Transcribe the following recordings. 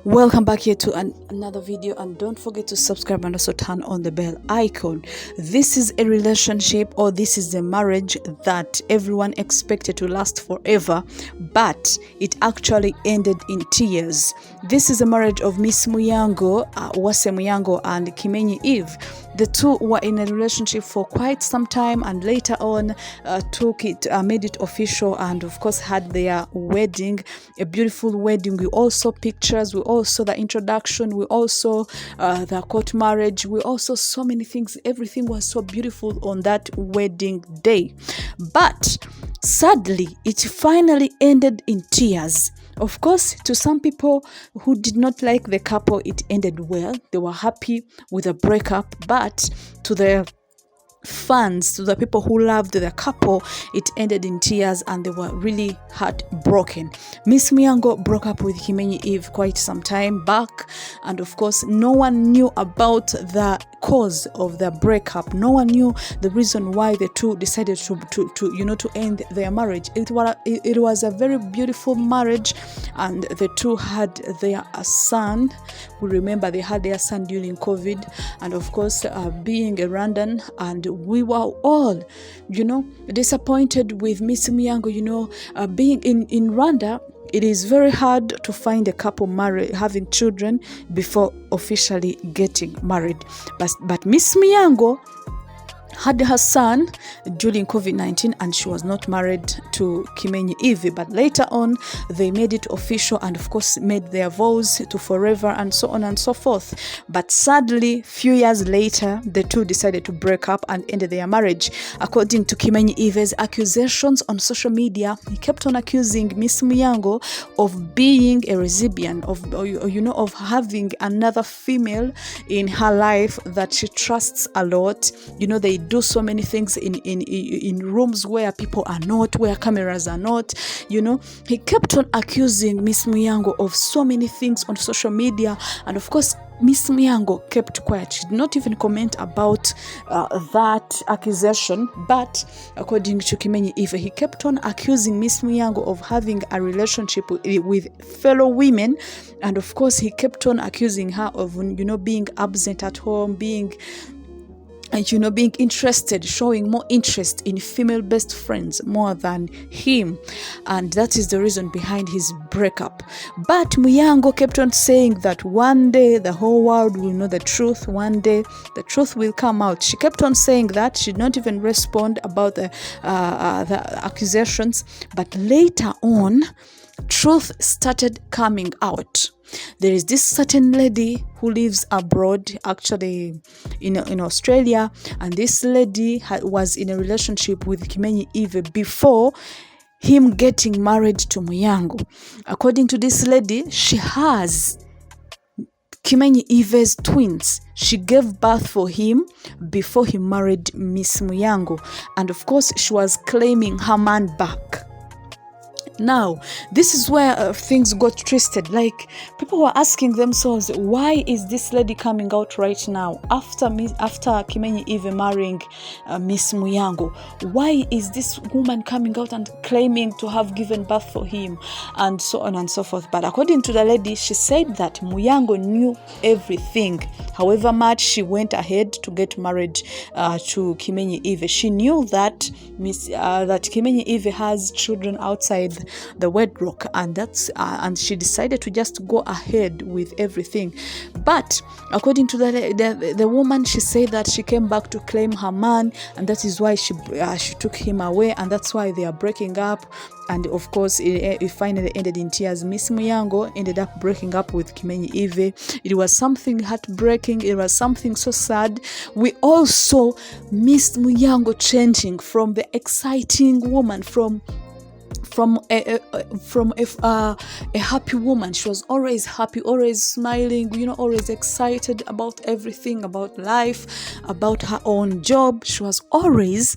Welcome back here to another video, and don't forget to subscribe and also turn on the bell icon. This is a relationship, or this is a marriage that everyone expected to last forever, but it actually ended in tears. This is a marriage of Miss Muyango, Wase Muyango, and Kimenyi Eve. The two were in a relationship for quite some time, and later on made it official, and of course had their wedding, a beautiful wedding. We all saw pictures, we all saw the introduction, we all saw the court marriage, we also saw many things. Everything was so beautiful on that wedding day, but sadly it finally ended in tears. Of course, to some people who did not like the couple, it ended well. They were happy with the breakup, but to the fans, to the people who loved the couple, it ended in tears, and they were really heartbroken. Miss Muyango broke up with Kimenyi Eve quite some time back, and of course no one knew about the cause of the breakup. No one knew the reason why the two decided to end their marriage. It was a very beautiful marriage, and the two had their son. We remember they had their son during COVID, and of course being a Rwandan, and we were all disappointed with Miss Muyango. Being in Rwanda, it is very hard to find a couple married, having children before officially getting married. But Miss Muyango had her son during COVID-19, and she was not married to Kimenyi Eve, but later on they made it official, and of course made their vows to forever and so on and so forth. But sadly, few years later, the two decided to break up and ended their marriage. According to Kimenyi Eve's accusations on social media, he kept on accusing Miss Muyango of being a recipient of having another female in her life that she trusts a lot. They do so many things in rooms where people are not, where cameras are not. He kept on accusing Miss Muyango of so many things on social media, and of course Miss Muyango kept quiet. She did not even comment about that accusation. But according to Kimenyi Eve, he kept on accusing Miss Muyango of having a relationship with fellow women, and of course he kept on accusing her of being absent at home, being interested, showing more interest in female best friends more than him, and that is the reason behind his breakup. But Muyango kept on saying that one day the whole world will know the truth. One day the truth will come out. She kept on saying that. She did not even respond about the accusations, but later on truth started coming out. There is this certain lady who lives abroad, actually in Australia, and this lady was in a relationship with Kimenyi Eve before him getting married to Muyango. According to this lady, she has Kimenyi Eve's twins. She gave birth for him before he married Miss Muyango, and of course she was claiming her man back. Now, this is where things got twisted. Like, people were asking themselves, why is this lady coming out right now after Kimenyi Eve marrying Miss Muyango? Why is this woman coming out and claiming to have given birth for him, and so on and so forth? But according to the lady, she said that Muyango knew everything. However much she went ahead to get married to Kimenyi Eve, she knew that Kimenyi Eve has children outside the wedlock, and she decided to just go ahead with everything. But according to the woman, she said that she came back to claim her man, and that is why she took him away, and that's why they are breaking up. And of course it finally ended in tears. Miss Muyango ended up breaking up with Kimenyi Eve. It was something heartbreaking. It was something so sad. We also missed Muyango changing from the exciting woman, from a happy woman. She was always happy, always smiling, always excited about everything, about life, about her own job. She was always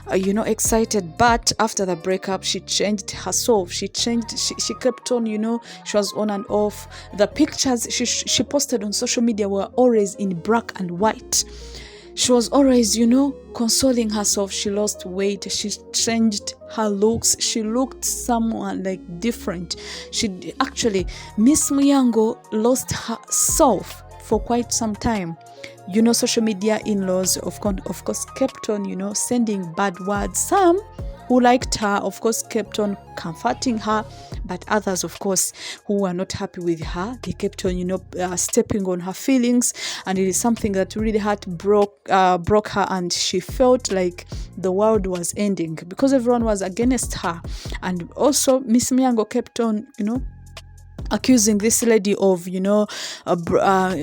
excited. But after the breakup, she changed herself. She kept on, she was on and off. The pictures she posted on social media were always in black and white. She was always, consoling herself. She lost weight. She changed her looks. She looked someone like different. Miss Muyango lost herself for quite some time. Social media in-laws, of course, kept on, sending bad words. Some who liked her, of course, kept on comforting her, but others, of course, who were not happy with her, they kept on, stepping on her feelings, and it is something that really broke her, and she felt like the world was ending because everyone was against her. And also, Miss Muyango kept on, accusing this lady of,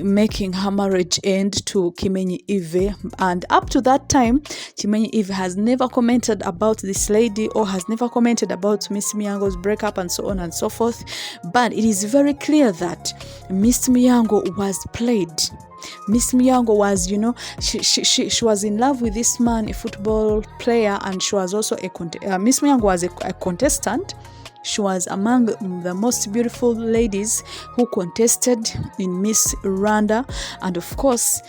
making her marriage end to Kimenyi Eve. And up to that time, Kimenyi Eve has never commented about this lady or has never commented about Miss Muyango's breakup and so on and so forth. But it is very clear that Miss Muyango was played. Miss Muyango was, she was in love with this man, a football player, and she was also Miss Muyango was a contestant. She was among the most beautiful ladies who contested in Miss Rwanda. And of course,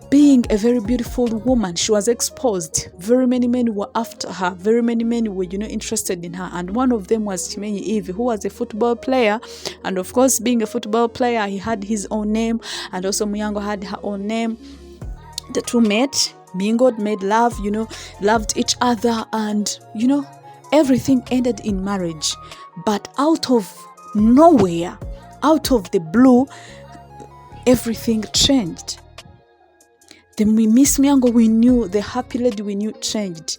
being a very beautiful woman, she was exposed. Very many men were after her. Very many men were, interested in her. And one of them was Kimenyi Eve, who was a football player. And of course, being a football player, he had his own name. And also Muyango had her own name. The two met, mingled, made love, loved each other. And, everything ended in marriage. But out of nowhere, out of the blue, everything changed. The Miss Muyango we knew, the happy lady we knew, changed.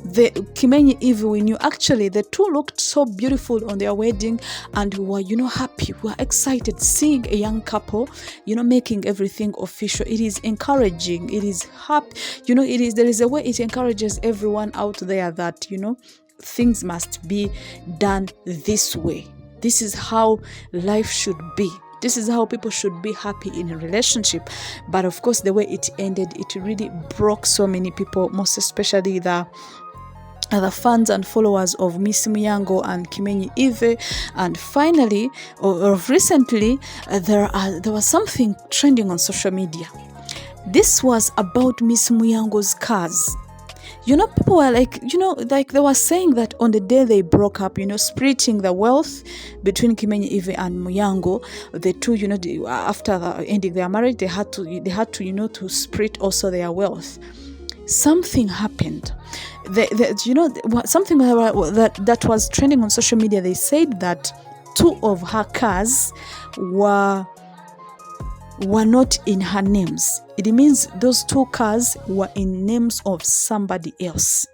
The Kimenyi Eve we knew, actually, the two looked so beautiful on their wedding, and we were, happy. We were excited seeing a young couple, making everything official. It is encouraging. It is happy. There is a way it encourages everyone out there that, things must be done this way. This is how life should be. This is how people should be happy in a relationship. But of course, the way it ended, it really broke so many people, most especially the fans and followers of Miss Muyango and Kimenyi Eve. And finally, or recently, there was something trending on social media. This was about Miss Muyango's cars. People were like, they were saying that on the day they broke up, splitting the wealth between Kimenyi Eve and Muyango, the two, after ending their marriage, they had to, to split also their wealth. Something happened. Something that was trending on social media. They said that two of her cars were not in her names. It means those two cars were in names of somebody else.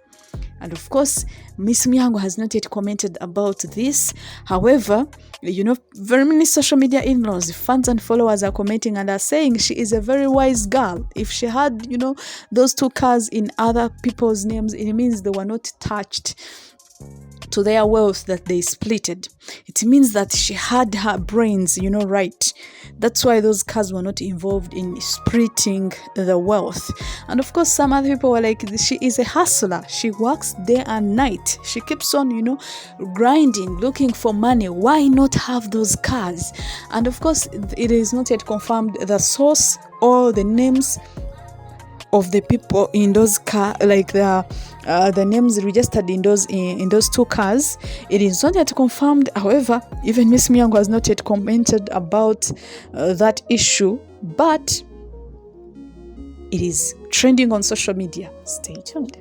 And of course, Miss Muyango has not yet commented about this. However, very many social media in-laws, fans and followers are commenting and are saying she is a very wise girl. If she had, those two cars in other people's names, it means they were not touched to their wealth that they splitted. It means that she had her brains, right. That's why those cars were not involved in splitting the wealth. And of course, some other people were like, she is a hustler. She works day and night. She keeps on, grinding, looking for money. Why not have those cars? And of course, it is not yet confirmed the source or the names of the people in those cars, like the names registered in those two cars. It is not yet confirmed. However, even Miss Muyango has not yet commented about that issue, but it is trending on social media. Stay tuned.